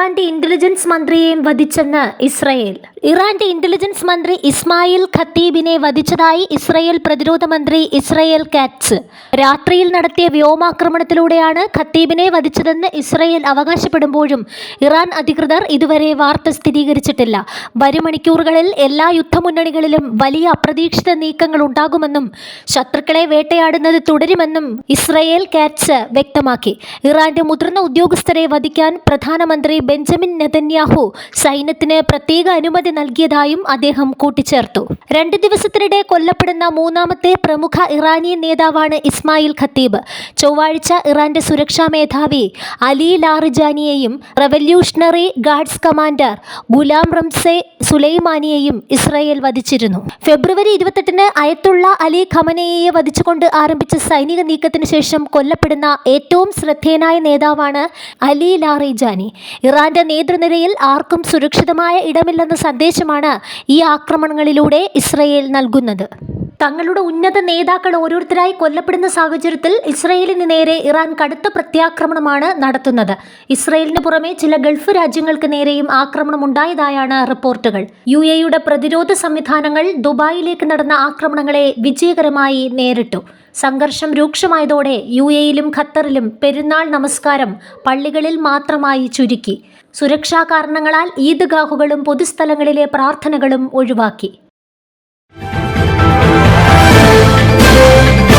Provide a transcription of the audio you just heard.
ഇറാന്റെ intelligence മന്ത്രിയെയും വധിച്ചെന്ന് Israel. ഇറാന്റെ intelligence മന്ത്രി ഇസ്മായിൽ ഖത്തീബിനെ വധിച്ചതായി ഇസ്രയേൽ പ്രതിരോധ മന്ത്രി ഇസ്രയേൽ കാറ്റ്സ്. രാത്രിയിൽ നടത്തിയ വ്യോമാക്രമണത്തിലൂടെയാണ് ഖത്തീബിനെ വധിച്ചതെന്ന് ഇസ്രയേൽ അവകാശപ്പെടുമ്പോഴും ഇറാൻ അധികൃതർ ഇതുവരെ വാർത്ത സ്ഥിരീകരിച്ചിട്ടില്ല. വരും മണിക്കൂറുകളിൽ എല്ലാ യുദ്ധമുന്നണികളിലും വലിയ അപ്രതീക്ഷിത നീക്കങ്ങൾ ഉണ്ടാകുമെന്നും ശത്രുക്കളെ വേട്ടയാടുന്നത് തുടരുമെന്നും ഇസ്രയേൽ കാറ്റ്സ് വ്യക്തമാക്കി. ഇറാന്റെ മുതിർന്ന ഉദ്യോഗസ്ഥരെ വധിക്കാൻ പ്രധാനമന്ത്രി ബെഞ്ചമിൻ നെതന്യാഹു സൈന്യത്തിന് പ്രത്യേക അനുമതി നൽകിയതായും അദ്ദേഹം കൂട്ടിച്ചേർത്തു. 2 ദിവസത്തിനിടെ കൊല്ലപ്പെടുന്ന മൂന്നാമത്തെ പ്രമുഖ ഇറാനിയൻ നേതാവാണ് ഇസ്മായിൽ ഖത്തീബ്. ചൊവ്വാഴ്ച ഇറാന്റെ സുരക്ഷാ മേധാവി അലി ലാറിജാനിയെയും റവല്യൂഷണറി ഗാർഡ്സ് കമാൻഡർ ഗുലാം റംസെ സുലൈമാനിയെയും ഇസ്രയേൽ വധിച്ചിരുന്നു. ഫെബ്രുവരി 28-ന് അയത്തുള്ള അലി ഖമനേയിയെ വധിച്ചുകൊണ്ട് ആരംഭിച്ച സൈനിക നീക്കത്തിന് ശേഷം കൊല്ലപ്പെടുന്ന ഏറ്റവും ശ്രദ്ധേയനായ നേതാവാണ് അലി ലാറിജാനി. ഇറാന്റെ നേതൃനിരയിൽ ആർക്കും സുരക്ഷിതമായ ഇടമില്ലെന്ന സന്ദേശമാണ് ഈ ആക്രമണങ്ങളിലൂടെ ഇസ്രയേൽ നൽകുന്നത്. തങ്ങളുടെ ഉന്നത നേതാക്കൾ ഓരോരുത്തരായി കൊല്ലപ്പെടുന്ന സാഹചര്യത്തിൽ ഇസ്രയേലിന് നേരെ ഇറാൻ കടുത്ത പ്രത്യാക്രമണമാണ് നടത്തുന്നത്. ഇസ്രയേലിന് പുറമെ ചില ഗൾഫ് രാജ്യങ്ങൾക്ക് നേരെയും ആക്രമണം ഉണ്ടായതായാണ് റിപ്പോർട്ടുകൾ. UAEയുടെ പ്രതിരോധ സംവിധാനങ്ങൾ ദുബായിലേക്ക് നടന്ന ആക്രമണങ്ങളെ വിജയകരമായി നേരിട്ടു. സംഘർഷം രൂക്ഷമായതോടെ UAEയിലും ഖത്തറിലും പെരുന്നാൾ നമസ്കാരം പള്ളികളിൽ മാത്രമായി ചുരുക്കി. സുരക്ഷാ കാരണങ്ങളാൽ ഈദ്ഗാഹുകളും പൊതുസ്ഥലങ്ങളിലെ പ്രാർത്ഥനകളും ഒഴിവാക്കി.